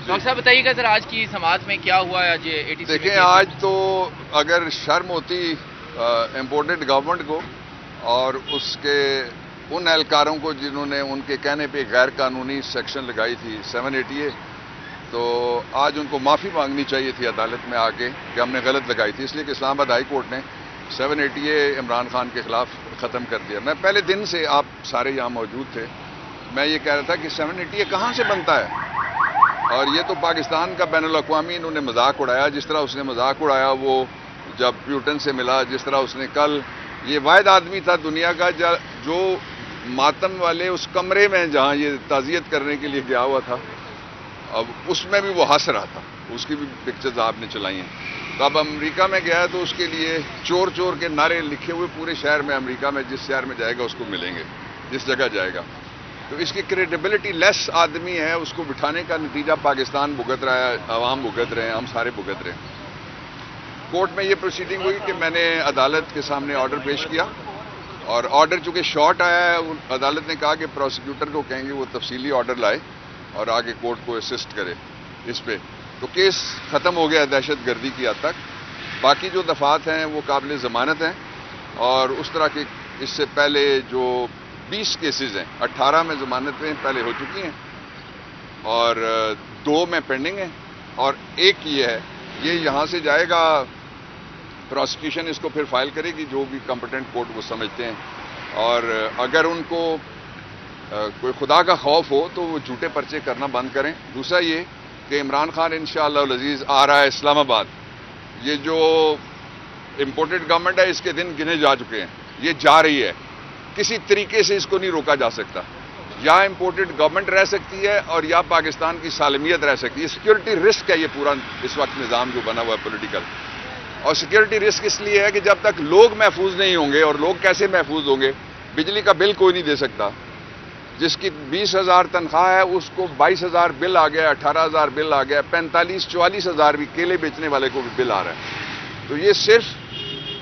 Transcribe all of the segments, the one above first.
Doctor صاحب بتائیے گا سر آج کی سماعت میں کیا ہوا ہے آج 87 دیکھیں آج تو اگر شرم ہوتی امپورٹڈ گورنمنٹ کو اور اس کے ان اہلکاروں کو جنہوں نے ان کے کہنے پہ غیر قانونی سیکشن لگائی تھی 780A، تو آج ان کو معافی مانگنی چاہیے تھی عدالت میں آ کے کہ ہم نے غلط لگائی تھی، اس لیے کہ اسلام آباد ہائی کورٹ نے 780A عمران خان کے خلاف ختم کر دیا۔ میں پہلے دن سے، آپ سارے یہاں موجود تھے، میں یہ کہہ رہا تھا کہ 780A کہاں سے بنتا ہے، اور یہ تو پاکستان کا بین الاقوامی انہوں نے مذاق اڑایا، جس طرح اس نے مذاق اڑایا وہ جب پیوٹن سے ملا، جس طرح اس نے کل، یہ واحد آدمی تھا دنیا کا جو ماتم والے اس کمرے میں جہاں یہ تعزیت کرنے کے لیے گیا ہوا تھا، اب اس میں بھی وہ ہنس رہا تھا، اس کی بھی پکچرز آپ نے چلائی ہیں۔ تو اب امریکہ میں گیا تو اس کے لیے چور چور کے نعرے لکھے ہوئے پورے شہر میں، امریکہ میں جس شہر میں جائے گا اس کو ملیں گے، جس جگہ جائے گا۔ تو اس کی کریڈیبلٹی لیس آدمی ہے، اس کو بٹھانے کا نتیجہ پاکستان بھگت رہا ہے، عوام بھگت رہے ہیں، ہم سارے بھگت رہے ہیں۔ کورٹ میں یہ پروسیڈنگ ہوئی کہ میں نے عدالت کے سامنے آرڈر پیش کیا، اور آرڈر چونکہ شارٹ آیا ہے، عدالت نے کہا کہ پروسیکیوٹر کو کہیں گے وہ تفصیلی آرڈر لائے اور آگے کورٹ کو اسسٹ کرے اس پہ۔ تو کیس ختم ہو گیا دہشت گردی کی حد تک، باقی جو دفعات ہیں وہ قابل ضمانت ہیں، اور اس طرح کے اس سے پہلے جو 20 کیسز ہیں، 18 میں ضمانتیں پہلے ہو چکی ہیں اور 2 میں پینڈنگ ہیں، اور ایک یہ ہے، یہ یہاں سے جائے گا، پروسیکیوشن اس کو پھر فائل کرے گی جو بھی کمپٹنٹ کورٹ وہ سمجھتے ہیں، اور اگر ان کو کوئی خدا کا خوف ہو تو وہ جھوٹے پرچے کرنا بند کریں۔ دوسرا یہ کہ عمران خان انشاءاللہ العزیز آ رہا ہے اسلام آباد، یہ جو امپورٹڈ گورنمنٹ ہے اس کے دن گنے جا چکے ہیں، یہ جا رہی ہے، کسی طریقے سے اس کو نہیں روکا جا سکتا، یا امپورٹڈ گورنمنٹ رہ سکتی ہے اور یا پاکستان کی سالمیت رہ سکتی ہے۔ سیکیورٹی رسک ہے یہ پورا اس وقت نظام جو بنا ہوا ہے پولیٹیکل، اور سیکیورٹی رسک اس لیے ہے کہ جب تک لوگ محفوظ نہیں ہوں گے، اور لوگ کیسے محفوظ ہوں گے، بجلی کا بل کوئی نہیں دے سکتا، جس کی 20,000 تنخواہ ہے اس کو 22,000 بل آ گیا، 18,000 بل آ گیا، 45-44,000 بھی کیلے بیچنے والے کو بھی بل آ رہا ہے۔ تو یہ صرف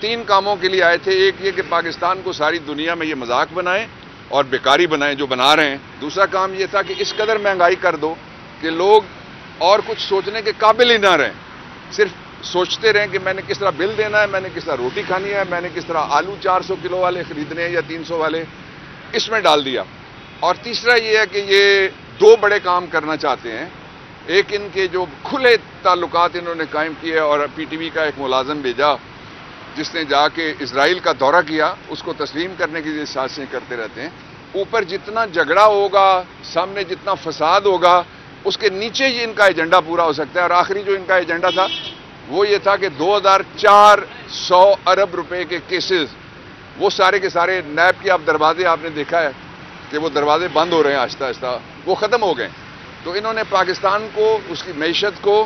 3 کاموں کے لیے آئے تھے، ایک یہ کہ پاکستان کو ساری دنیا میں یہ مذاق بنائیں اور بیکاری بنائیں جو بنا رہے ہیں، دوسرا کام یہ تھا کہ اس قدر مہنگائی کر دو کہ لوگ اور کچھ سوچنے کے قابل ہی نہ رہیں، صرف سوچتے رہیں کہ میں نے کس طرح بل دینا ہے، میں نے کس طرح روٹی کھانی ہے، میں نے کس طرح آلو 400 کلو والے خریدنے ہیں یا 300 والے، اس میں ڈال دیا۔ اور تیسرا یہ ہے کہ یہ 2 بڑے کام کرنا چاہتے ہیں، ایک ان کے جو کھلے تعلقات انہوں نے قائم کیے، اور پی ٹی وی کا ایک ملازم بھیجا جس نے جا کے اسرائیل کا دورہ کیا، اس کو تسلیم کرنے کی یہ سازشیں کرتے رہتے ہیں۔ اوپر جتنا جھگڑا ہوگا، سامنے جتنا فساد ہوگا، اس کے نیچے یہ ان کا ایجنڈا پورا ہو سکتا ہے۔ اور آخری جو ان کا ایجنڈا تھا وہ یہ تھا کہ 2,400 ارب روپے کے کیسز، وہ سارے کے سارے نیب کے اب دروازے آپ نے دیکھا ہے کہ وہ دروازے بند ہو رہے ہیں آہستہ آہستہ، وہ ختم ہو گئے۔ تو انہوں نے پاکستان کو، اس کی معیشت کو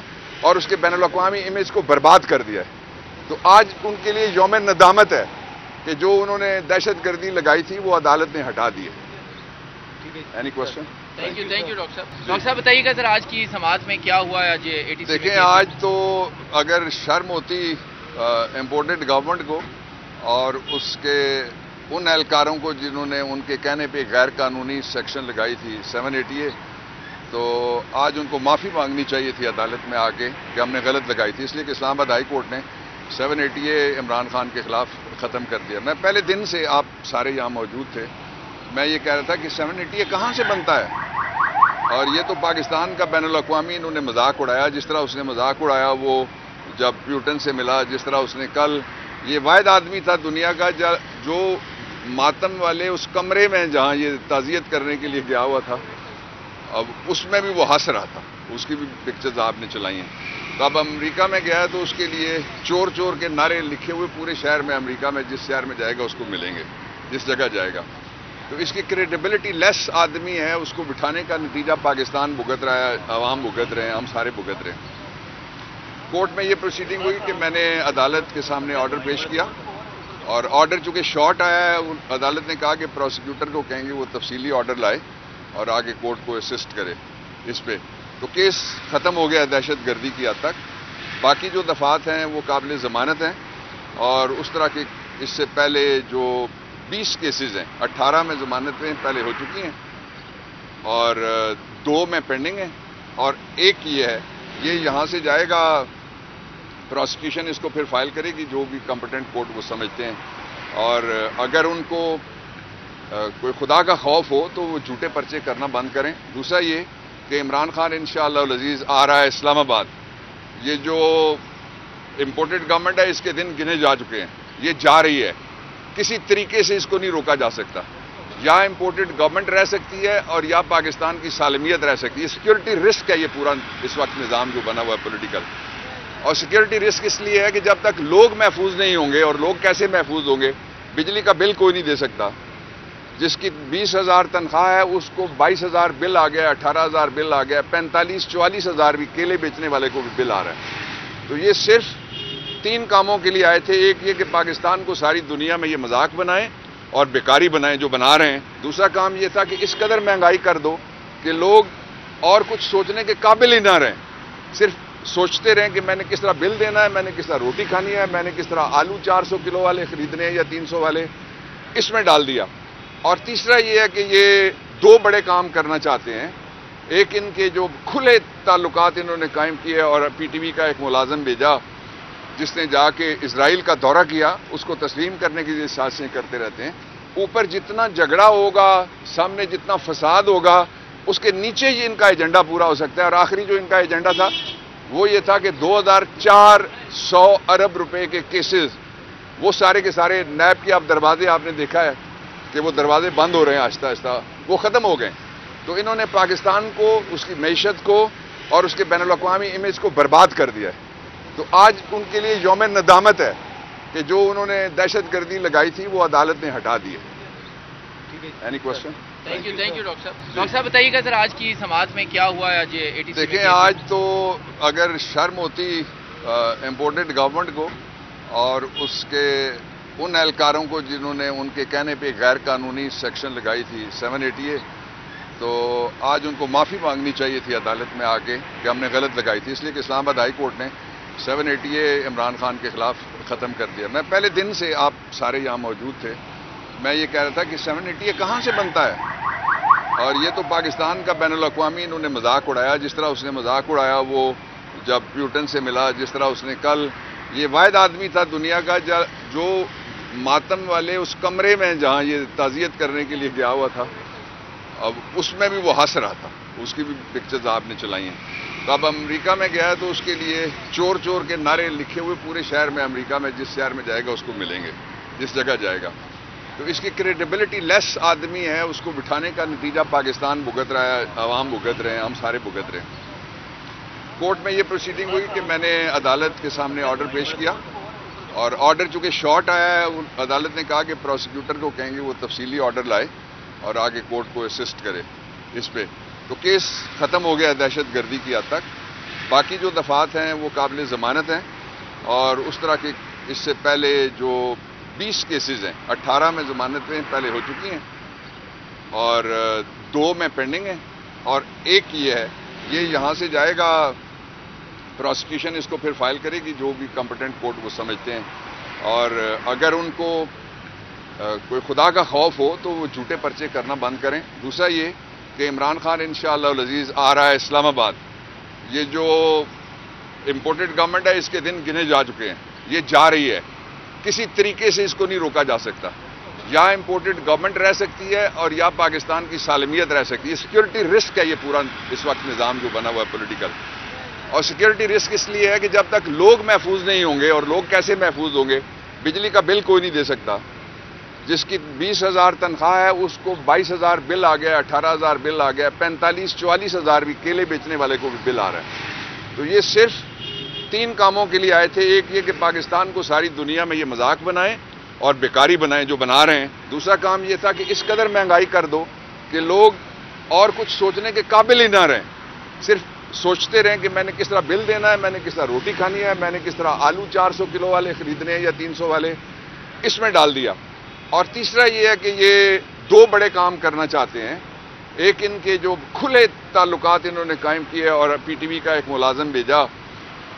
اور اس کے بین الاقوامی امیج کو برباد کر دیا ہے۔ تو آج ان کے لیے یوم ندامت ہے کہ جو انہوں نے دہشت گردی لگائی تھی وہ عدالت نے ہٹا دی ہے۔ Any question? Thank you doctor صاحب۔ ڈاکٹر صاحب بتائیے گا سر آج کی سماعت میں کیا ہوا ہے آج 87 دیکھیں آج تو اگر شرم ہوتی امپورٹڈ گورنمنٹ کو اور اس کے ان اہلکاروں کو جنہوں نے ان کے کہنے پہ غیر قانونی سیکشن لگائی تھی 780A، تو آج ان کو معافی مانگنی چاہیے تھی عدالت میں آ کے کہ ہم نے غلط لگائی تھی، اس لیے کہ اسلام آباد ہائی کورٹ نے 780A عمران خان کے خلاف ختم کر دیا۔ میں پہلے دن سے، آپ سارے یہاں موجود تھے، میں یہ کہہ رہا تھا کہ 780A کہاں سے بنتا ہے، اور یہ تو پاکستان کا بین الاقوامی انہوں نے مذاق اڑایا، جس طرح اس نے مذاق اڑایا وہ جب پیوٹن سے ملا، جس طرح اس نے کل، یہ واحد آدمی تھا دنیا کا جو ماتم والے اس کمرے میں جہاں یہ تعزیت کرنے کے لیے گیا ہوا تھا، اب اس میں بھی وہ ہنس رہا تھا، اس کی بھی پکچرز آپ نے چلائی ہیں۔ تو اب امریکہ میں گیا تو اس کے لیے چور چور کے نعرے لکھے ہوئے پورے شہر میں، امریکہ میں جس شہر میں جائے گا اس کو ملیں گے، جس جگہ جائے گا۔ تو اس کی کریڈیبلٹی لیس آدمی ہے، اس کو بٹھانے کا نتیجہ پاکستان بھگت رہا ہے، عوام بھگت رہے ہیں، ہم سارے بھگت رہے ہیں۔ کورٹ میں یہ پروسیڈنگ ہوئی کہ میں نے عدالت کے سامنے آرڈر پیش کیا، اور آرڈر چونکہ شارٹ آیا ہے، عدالت نے کہا کہ پروسیکیوٹر کو کہیں گے وہ تفصیلی آرڈر لائے اور آگے کورٹ کو اسسٹ کرے اس پہ۔ تو کیس ختم ہو گیا دہشت گردی کی حد تک، باقی جو دفعات ہیں وہ قابل ضمانت ہیں، اور اس طرح کے اس سے پہلے جو 20 کیسز ہیں، 18 میں ضمانتیں پہلے ہو چکی ہیں اور 2 میں پینڈنگ ہیں، اور ایک یہ ہے، یہ یہاں سے جائے گا، پروسیکیوشن اس کو پھر فائل کرے گی جو بھی کمپٹنٹ کورٹ وہ سمجھتے ہیں، اور اگر ان کو کوئی خدا کا خوف ہو تو وہ جھوٹے پرچے کرنا بند کریں۔ دوسرا یہ کہ عمران خان انشاءاللہ العزیز آ رہا ہے اسلام آباد، یہ جو امپورٹڈ گورنمنٹ ہے اس کے دن گنے جا چکے ہیں، یہ جا رہی ہے، کسی طریقے سے اس کو نہیں روکا جا سکتا، یا امپورٹڈ گورنمنٹ رہ سکتی ہے اور یا پاکستان کی سالمیت رہ سکتی ہے۔ سیکیورٹی رسک ہے یہ پورا اس وقت نظام جو بنا ہوا ہے پولیٹیکل، اور سیکیورٹی رسک اس لیے ہے کہ جب تک لوگ محفوظ نہیں ہوں گے، اور لوگ کیسے محفوظ ہوں گے؟ بجلی کا بل کوئی نہیں دے سکتا، جس کی 20,000 تنخواہ ہے اس کو 22,000 بل آ گیا، 18,000 بل آ گیا، 45-44,000 بھی کیلے بیچنے والے کو بھی بل آ رہا ہے۔ تو یہ صرف 3 کاموں کے لیے آئے تھے، ایک یہ کہ پاکستان کو ساری دنیا میں یہ مذاق بنائیں اور بیکاری بنائیں جو بنا رہے ہیں۔ دوسرا کام یہ تھا کہ اس قدر مہنگائی کر دو کہ لوگ اور کچھ سوچنے کے قابل ہی نہ رہیں، صرف سوچتے رہیں کہ میں نے کس طرح بل دینا ہے، میں نے کس طرح روٹی کھانی ہے، میں نے کس طرح آلو 400 کلو والے خریدنے ہیں یا 300 والے، اس میں ڈال دیا۔ اور تیسرا یہ ہے کہ یہ 2 بڑے کام کرنا چاہتے ہیں، ایک ان کے جو کھلے تعلقات انہوں نے قائم کیے، اور پی ٹی وی کا ایک ملازم بھیجا جس نے جا کے اسرائیل کا دورہ کیا، اس کو تسلیم کرنے کی سازشیں کرتے رہتے ہیں۔ اوپر جتنا جھگڑا ہوگا، سامنے جتنا فساد ہوگا، اس کے نیچے ہی ان کا ایجنڈا پورا ہو سکتا ہے۔ اور آخری جو ان کا ایجنڈا تھا وہ یہ تھا کہ 2,400 ارب روپے کے کیسز، وہ سارے کے سارے نیب کے دروازے آپ نے دیکھا ہے کہ وہ دروازے بند ہو رہے ہیں آہستہ آہستہ، وہ ختم ہو گئے۔ تو انہوں نے پاکستان کو، اس کی معیشت کو اور اس کے بین الاقوامی امیج کو برباد کر دیا ہے۔ تو آج ان کے لیے یوم ندامت ہے کہ جو انہوں نے دہشت گردی لگائی تھی وہ عدالت نے ہٹا دی ہے۔ Any question? Thank you doctor صاحب۔ ڈاکٹر صاحب بتائیے گا سر آج کی سماعت میں کیا ہوا ہے؟ آج دیکھیں، آج تو اگر شرم ہوتی امپورٹڈ گورنمنٹ کو اور اس کے ان اہلکاروں کو جنہوں نے ان کے کہنے پہ غیر قانونی سیکشن لگائی تھی 780A، تو آج ان کو معافی مانگنی چاہیے تھی عدالت میں آ کے کہ ہم نے غلط لگائی تھی، اس لیے کہ اسلام آباد ہائی کورٹ نے 780A عمران خان کے خلاف ختم کر دیا۔ میں پہلے دن سے، آپ سارے یہاں موجود تھے، میں یہ کہہ رہا تھا کہ 780A کہاں سے بنتا ہے، اور یہ تو پاکستان کا بین الاقوامی انہوں نے مذاق اڑایا، جس طرح اس نے مذاق اڑایا وہ جب پیوٹن سے ملا، جس طرح اس نے کل، یہ واحد آدمی تھا دنیا کا جو ماتم والے اس کمرے میں جہاں یہ تعزیت کرنے کے لیے گیا ہوا تھا، اب اس میں بھی وہ ہنس رہا تھا، اس کی بھی پکچرز آپ نے چلائی ہیں۔ تو اب امریکہ میں گیا تو اس کے لیے چور چور کے نعرے لکھے ہوئے پورے شہر میں، امریکہ میں جس شہر میں جائے گا اس کو ملیں گے، جس جگہ جائے گا۔ تو اس کی کریڈیبلٹی لیس آدمی ہے، اس کو بٹھانے کا نتیجہ پاکستان بھگت رہا ہے، عوام بھگت رہے ہیں، ہم سارے بھگت رہے ہیں۔ کورٹ میں یہ پروسیڈنگ ہوئی کہ میں نے عدالت کے سامنے آرڈر پیش کیا، اور آرڈر چونکہ شارٹ آیا ہے، عدالت نے کہا کہ پروسیکیوٹر کو کہیں گے وہ تفصیلی آرڈر لائے اور آگے کورٹ کو اسسٹ کرے اس پہ۔ تو کیس ختم ہو گیا دہشت گردی کی حد تک، باقی جو دفعات ہیں وہ قابل ضمانت ہیں، اور اس طرح کے اس سے پہلے جو 20 کیسز ہیں، 18 میں ضمانتیں پہلے ہو چکی ہیں اور 2 میں پینڈنگ ہیں، اور ایک یہ ہے، یہ یہاں سے جائے گا، پروسیکیوشن اس کو پھر فائل کرے گی جو بھی کمپٹنٹ کورٹ وہ سمجھتے ہیں، اور اگر ان کو کوئی خدا کا خوف ہو تو وہ جھوٹے پرچے کرنا بند کریں۔ دوسرا یہ کہ عمران خان انشاءاللہ العزیز آ رہا ہے اسلام آباد، یہ جو امپورٹڈ گورنمنٹ ہے اس کے دن گنے جا چکے ہیں، یہ جا رہی ہے، کسی طریقے سے اس کو نہیں روکا جا سکتا، یا امپورٹڈ گورنمنٹ رہ سکتی ہے اور یا پاکستان کی سالمیت رہ سکتی ہے۔ سیکیورٹی رسک ہے یہ پورا اس وقت نظام جو بنا ہوا ہے پولیٹیکل، اور سیکیورٹی رسک اس لیے ہے کہ جب تک لوگ محفوظ نہیں ہوں گے، اور لوگ کیسے محفوظ ہوں گے؟ بجلی کا بل کوئی نہیں دے سکتا، جس کی 20,000 تنخواہ ہے اس کو 22,000 بل آ گیا، 18,000 بل آ گیا، 45-44,000 بھی کیلے بیچنے والے کو بھی بل آ رہا ہے۔ تو یہ صرف 3 کاموں کے لیے آئے تھے، ایک یہ کہ پاکستان کو ساری دنیا میں یہ مذاق بنائیں اور بیکاری بنائیں جو بنا رہے ہیں۔ دوسرا کام یہ تھا کہ اس قدر مہنگائی کر دو کہ لوگ اور کچھ سوچنے کے قابل ہی نہ رہیں، صرف سوچتے رہیں کہ میں نے کس طرح بل دینا ہے، میں نے کس طرح روٹی کھانی ہے، میں نے کس طرح آلو 400 کلو والے خریدنے ہیں یا 300 والے، اس میں ڈال دیا۔ اور تیسرا یہ ہے کہ یہ 2 بڑے کام کرنا چاہتے ہیں، ایک ان کے جو کھلے تعلقات انہوں نے قائم کیے، اور پی ٹی وی کا ایک ملازم بھیجا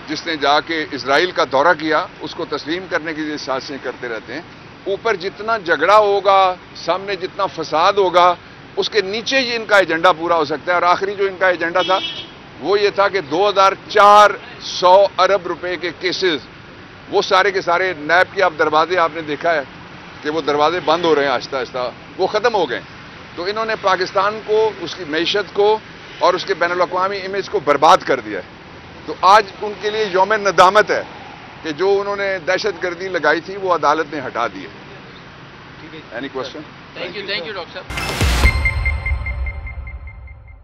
جس نے جا کے اسرائیل کا دورہ کیا، اس کو تسلیم کرنے کی سازشیں کرتے رہتے ہیں۔ اوپر جتنا جھگڑا ہوگا، سامنے جتنا فساد ہوگا، اس کے نیچے ہی ان کا ایجنڈا پورا ہو سکتا ہے۔ اور آخری جو ان کا ایجنڈا تھا وہ یہ تھا کہ 2400 ارب روپے کے کیسز، وہ سارے کے سارے نیب کے دروازے آپ نے دیکھا ہے کہ وہ دروازے بند ہو رہے ہیں آہستہ آہستہ، وہ ختم ہو گئے. تو انہوں نے پاکستان کو، اس کی معیشت کو اور اس کے بین الاقوامی امیج کو برباد کر دیا ہے. تو آج ان کے لیے یوم ندامت ہے کہ جو انہوں نے دہشت گردی لگائی تھی وہ عدالت نے ہٹا دی ہے. Any question? Thank you doctor صاحب.